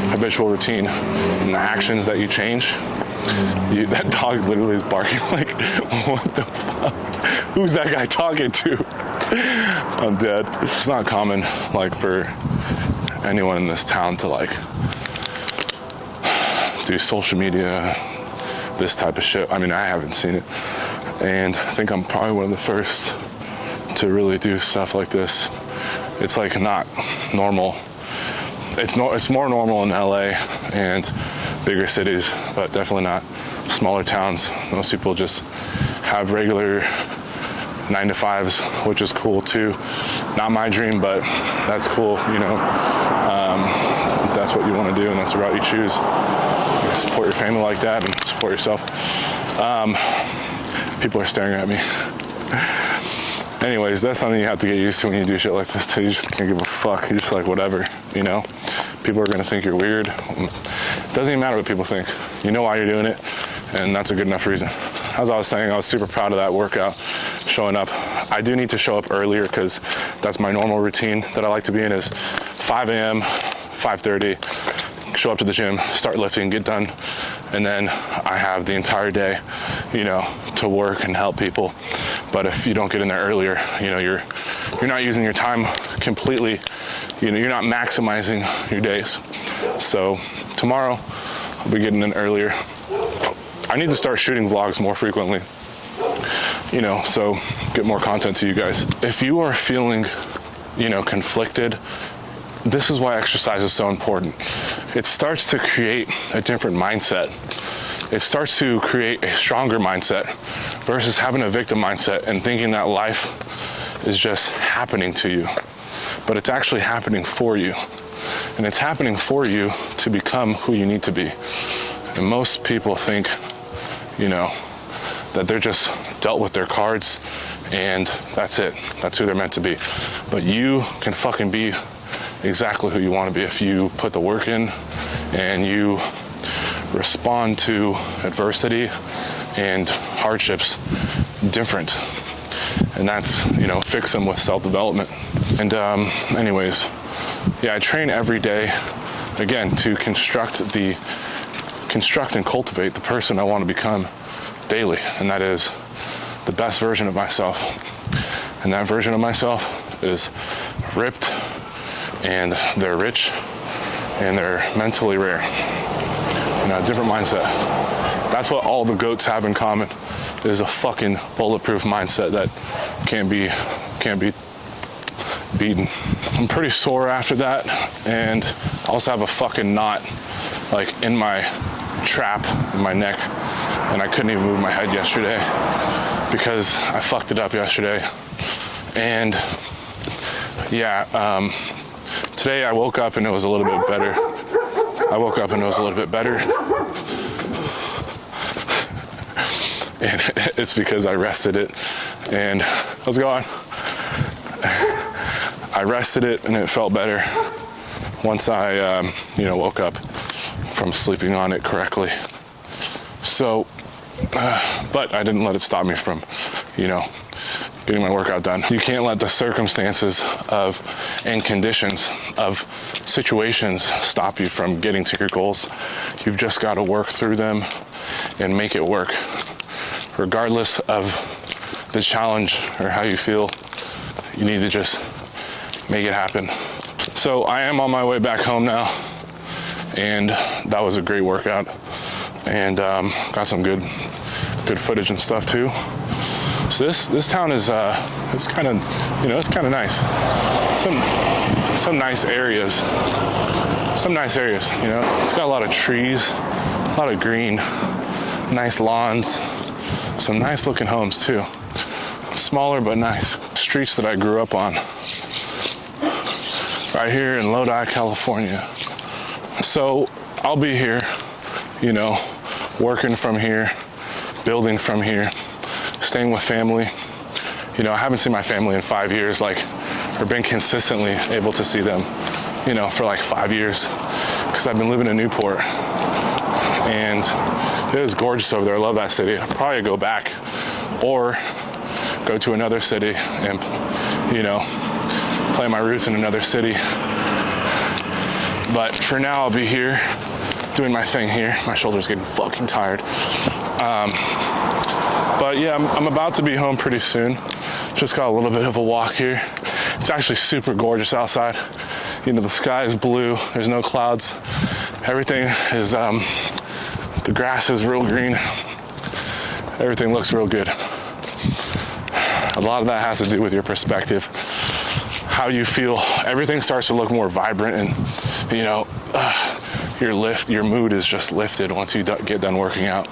habitual routine and the actions that you change, that dog literally is barking like, what the fuck? Who's that guy talking to? I'm dead. It's not common, for anyone in this town to, do social media, this type of shit. I mean, I haven't seen it. And I think I'm probably one of the first to really do stuff like this. It's not normal. It's more normal in LA and bigger cities, but definitely not smaller towns. Most people just have regular 9-to-5s, which is cool too. Not my dream, but that's cool, if that's what you want to do and that's the route you choose. You support your family like that and support yourself. People are staring at me. Anyways, that's something you have to get used to when you do shit like this too. You just can't give a fuck. You're just whatever, People are gonna think you're weird. It doesn't even matter what people think. You know why you're doing it, and that's a good enough reason. As I was saying, I was super proud of that workout, showing up. I do need to show up earlier because that's my normal routine that I like to be in is 5 a.m., 5:30, show up to the gym, start lifting, get done, and then I have the entire day, to work and help people. But if you don't get in there earlier, you're not using your time completely. You're not maximizing your days. So tomorrow, I'll be getting in earlier. I need to start shooting vlogs more frequently, so get more content to you guys. If you are feeling, conflicted, this is why exercise is so important. It starts to create a different mindset. It starts to create a stronger mindset versus having a victim mindset and thinking that life is just happening to you. But it's actually happening for you. And it's happening for you to become who you need to be. And most people think, that they're just dealt with their cards and that's it. That's who they're meant to be. But you can fucking be exactly who you want to be if you put the work in and you respond to adversity and hardships different. And that's, fix them with self-development. And anyways, I train every day, again, to construct and cultivate the person I want to become daily, and that is the best version of myself. And that version of myself is ripped, and they're rich, and they're mentally rare. You know, a different mindset. That's what all the goats have in common, is a fucking bulletproof mindset that can't be beaten. I'm pretty sore after that, and I also have a fucking knot like in my trap in my neck, and I couldn't even move my head yesterday because I fucked it up yesterday. And yeah, today I woke up and it was a little bit better. And it's because I rested it. And how's it going? I rested it and it felt better once I, woke up from sleeping on it correctly. So, but I didn't let it stop me from, getting my workout done. You can't let the circumstances and conditions of situations stop you from getting to your goals. You've just got to work through them and make it work. Regardless of the challenge or how you feel, you need to just make it happen. So I am on my way back home now, and that was a great workout, and got some good footage and stuff too. So this town is it's kind of nice. Some nice areas. It's got a lot of trees, a lot of green, nice lawns, some nice looking homes too. Smaller but nice. Streets that I grew up on, right here in Lodi, California. So I'll be here, working from here, building from here, staying with family. I haven't seen my family in 5 years, or been consistently able to see them, for like 5 years, because I've been living in Newport. And it is gorgeous over there. I love that city. I'll probably go back or go to another city and, play my roots in another city. But for now, I'll be here doing my thing here. My shoulder's getting fucking tired. But yeah, I'm about to be home pretty soon. Just got a little bit of a walk here. It's actually super gorgeous outside. The sky is blue. There's no clouds. Everything is, the grass is real green. Everything looks real good. A lot of that has to do with your perspective, how you feel. Everything starts to look more vibrant, and your mood is just lifted once you get done working out.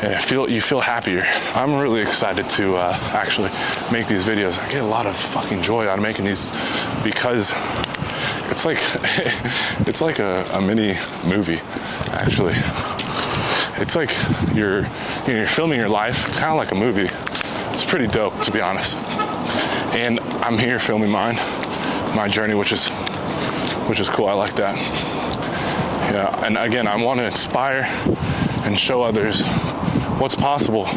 And you feel happier. I'm really excited to actually make these videos. I get a lot of fucking joy out of making these, because it's like a mini movie, actually. It's like you're filming your life. It's kind of like a movie. It's pretty dope, to be honest. And I'm here filming my journey, which is cool. I like that. Yeah, and again, I want to inspire and show others what's possible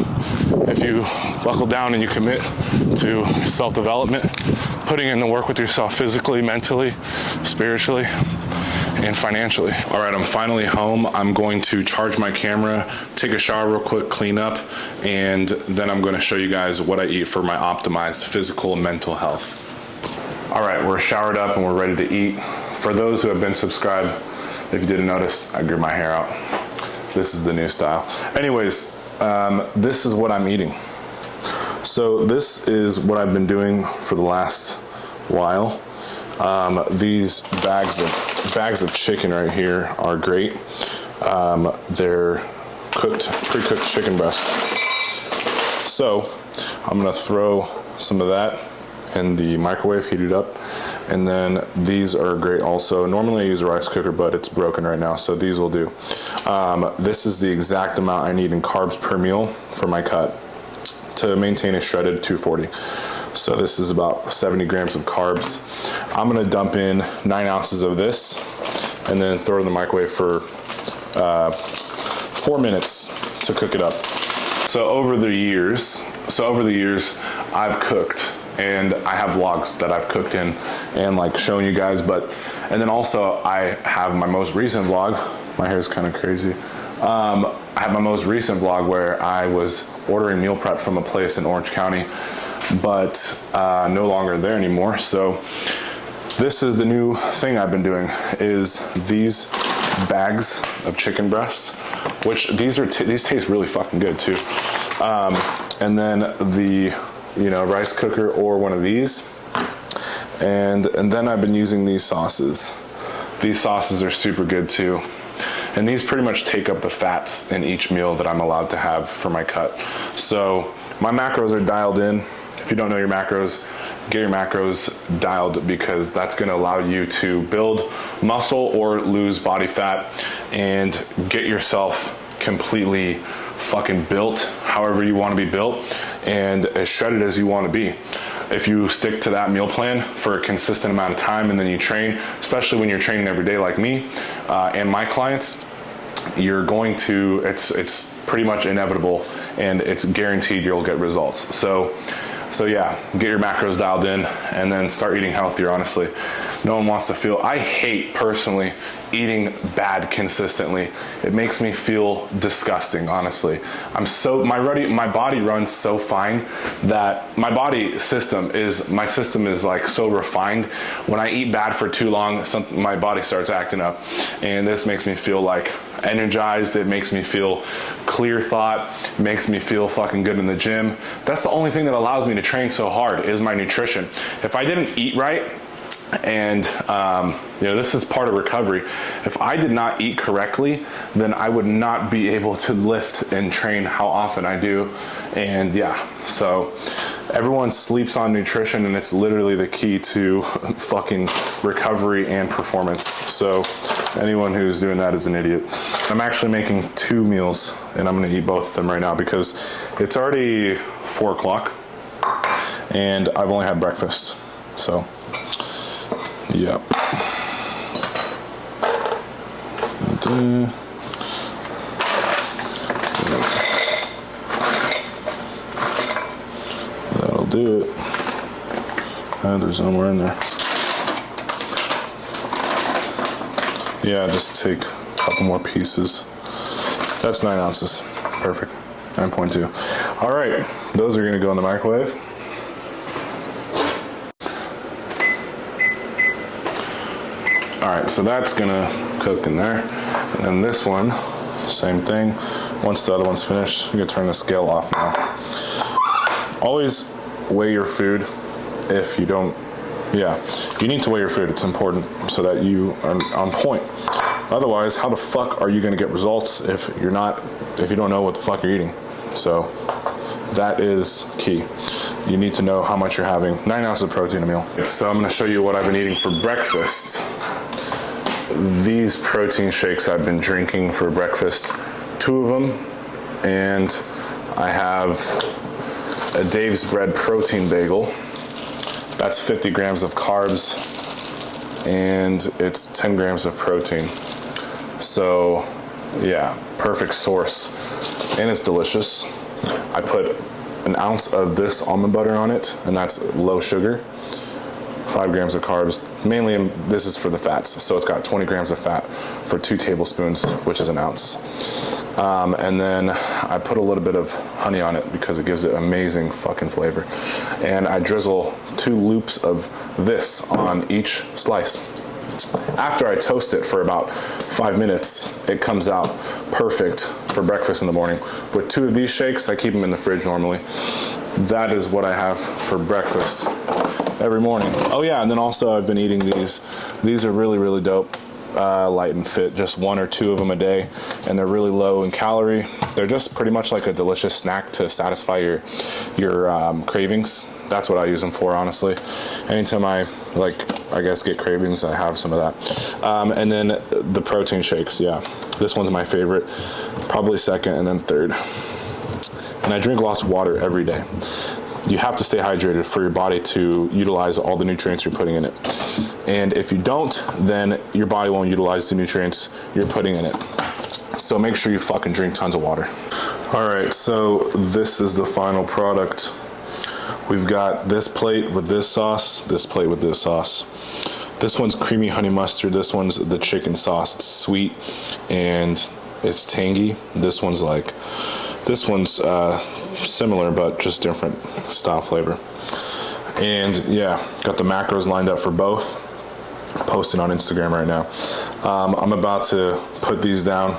if you buckle down and you commit to self-development, putting in the work with yourself physically, mentally, spiritually, and financially. All right, I'm finally home. I'm going to charge my camera, take a shower real quick, clean up, and then I'm going to show you guys what I eat for my optimized physical and mental health. All right, we're showered up and we're ready to eat. For those who have been subscribed, if you didn't notice, I grew my hair out. This is the new style. Anyways, this is what I'm eating. So this is what I've been doing for the last while. These bags of chicken right here are great. They're pre-cooked chicken breasts. So I'm gonna throw some of that in the microwave, heat it up, and then these are great also. Normally I use a rice cooker, but it's broken right now, so these will do. This is the exact amount I need in carbs per meal for my cut to maintain a shredded 240. So this is about 70 grams of carbs. I'm gonna dump in 9 ounces of this and then throw it in the microwave for 4 minutes to cook it up. So over the years, I've cooked, and I have vlogs that I've cooked in and like showing you guys, and then also I have my most recent vlog. My hair is kind of crazy. I have my most recent vlog where I was ordering meal prep from a place in Orange County, but no longer there anymore. So this is the new thing I've been doing, is these bags of chicken breasts, which these taste really fucking good too. And then the, rice cooker or one of these. And then I've been using these sauces. These sauces are super good too. And these pretty much take up the fats in each meal that I'm allowed to have for my cut. So my macros are dialed in. If you don't know your macros, get your macros dialed, because that's gonna allow you to build muscle or lose body fat and get yourself completely fucking built however you want to be built and as shredded as you want to be. If you stick to that meal plan for a consistent amount of time and then you train, especially when you're training every day like me and my clients, you're going to, it's pretty much inevitable and it's guaranteed you'll get results. So yeah, get your macros dialed in and then start eating healthier, honestly. No one wants to feel, I hate personally eating bad consistently. It makes me feel disgusting, honestly. My body runs so fine that my system is like so refined. When I eat bad for too long, my body starts acting up. And this makes me feel like energized. It makes me feel clear thought, makes me feel fucking good in the gym. That's the only thing that allows me to train so hard, is my nutrition. If I didn't eat right, and this is part of recovery, if I did not eat correctly, then I would not be able to lift and train how often I do. And yeah, so everyone sleeps on nutrition, and it's literally the key to fucking recovery and performance. So anyone who's doing that is an idiot. I'm actually making 2 meals, and I'm gonna eat both of them right now because it's already 4 o'clock and I've only had breakfast. So yep. That'll do it. There's no more in there. Yeah, just take a couple more pieces. That's 9 ounces. Perfect. 9.2. All right, those are gonna go in the microwave. All right, so that's gonna cook in there. And then this one, same thing. Once the other one's finished, you can turn the scale off now. Always weigh your food if you don't, you need to weigh your food. It's important so that you are on point. Otherwise, how the fuck are you gonna get results if you don't know what the fuck you're eating? So that is key. You need to know how much you're having. 9 ounces of protein a meal. So I'm gonna show you what I've been eating for breakfast. These protein shakes I've been drinking for breakfast, 2 of them, and I have a Dave's Bread protein bagel. That's 50 grams of carbs, and it's 10 grams of protein. So yeah, perfect source, and it's delicious. I put an ounce of this almond butter on it, and that's low sugar. 5 grams of carbs. Mainly, this is for the fats. So it's got 20 grams of fat for 2 tablespoons, which is an ounce. And then I put a little bit of honey on it because it gives it amazing fucking flavor. And I drizzle 2 loops of this on each slice. After I toast it for about 5 minutes, it comes out perfect for breakfast in the morning. With 2 of these shakes, I keep them in the fridge normally. That is what I have for breakfast every morning. Oh yeah, and then also I've been eating these. These are really, really dope. Light and fit, just 1 or 2 of them a day, and they're really low in calorie. They're just pretty much like a delicious snack to satisfy your cravings. That's what I use them for, honestly. Anytime I get cravings, I have some of that. And then the protein shakes, yeah. This one's my favorite, probably second and then third. And I drink lots of water every day. You have to stay hydrated for your body to utilize all the nutrients you're putting in it. And if you don't, then your body won't utilize the nutrients you're putting in it. So make sure you fucking drink tons of water. All right, so this is the final product. We've got this plate with this sauce, this plate with this sauce. This one's creamy honey mustard. This one's the chicken sauce. It's sweet and It's tangy. This one's similar, but just different style flavor. And yeah, got the macros lined up for both. Posting on Instagram right now. I'm about to put these down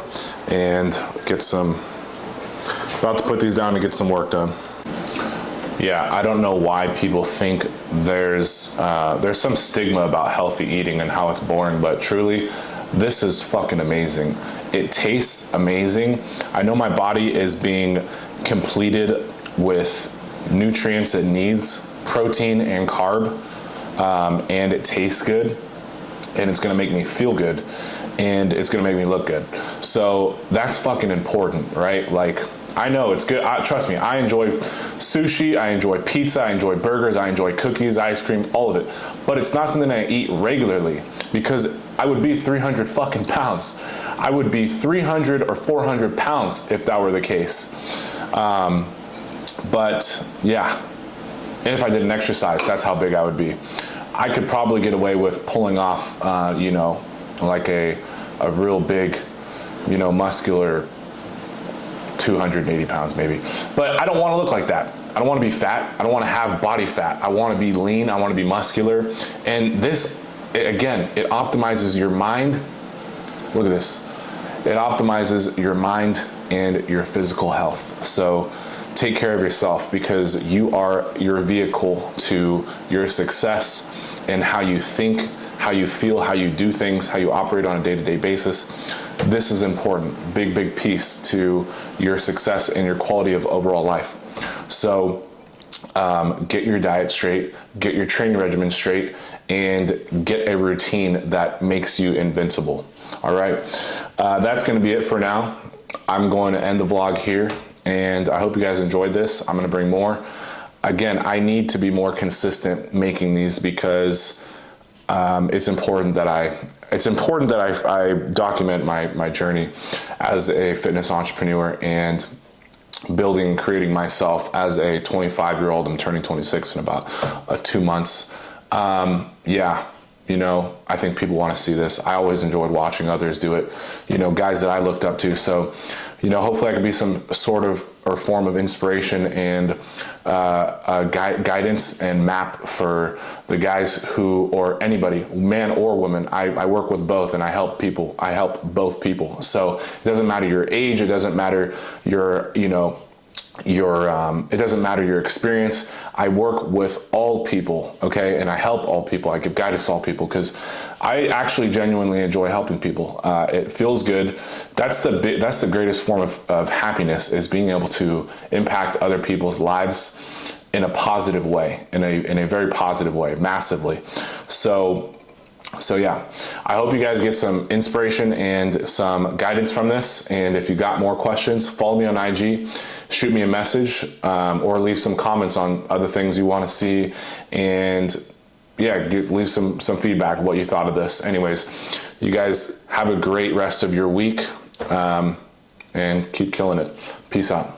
and get some work done. Yeah, I don't know why people think there's some stigma about healthy eating and how it's boring, but truly, this is fucking amazing. It tastes amazing. I know my body is being completed with nutrients it needs, protein and carb, and it tastes good, and it's gonna make me feel good, and it's gonna make me look good. So that's fucking important, right? Like, I know it's good. Trust me, I enjoy sushi, I enjoy pizza, I enjoy burgers, I enjoy cookies, ice cream, all of it. But it's not something I eat regularly, because I would be 300 fucking pounds. I would be 300 or 400 pounds if that were the case. But yeah, and if I did an exercise, that's how big I would be. I could probably get away with pulling off, like a real big, muscular 280 pounds maybe. But I don't want to look like that. I don't want to be fat. I don't want to have body fat. I want to be lean. I want to be muscular. And this, again, it optimizes your mind. Look at this. It optimizes your mind and your physical health. So take care of yourself, because you are your vehicle to your success, and how you think, how you feel, how you do things, how you operate on a day-to-day basis. This is important, big piece to your success and your quality of overall life. So get your diet straight, get your training regimen straight, and get a routine that makes you invincible. All right, that's gonna be it for now. I'm going to end the vlog here, and I hope you guys enjoyed this. I'm gonna bring more. Again, I need to be more consistent making these, because it's important that I document my journey as a fitness entrepreneur and building and creating myself as a 25-year-old. I'm turning 26 in about 2 months. I think people want to see this. I always enjoyed watching others do it, guys that I looked up to. So, hopefully I can be some sort of or form of inspiration and guidance and map for the guys who, or anybody, man or woman. I work with both, and I help people. I help both people. So it doesn't matter your age. It doesn't matter your, it doesn't matter your experience. I work with all people, okay? And I help all people. I give guidance to all people, because I actually genuinely enjoy helping people. It feels good. That's the greatest form of happiness, is being able to impact other people's lives in a positive way, in a very positive way, massively. So yeah, I hope you guys get some inspiration and some guidance from this. And if you got more questions, follow me on IG, shoot me a message, or leave some comments on other things you want to see. And yeah, leave some feedback of what you thought of this. Anyways, you guys have a great rest of your week, and keep killing it. Peace out.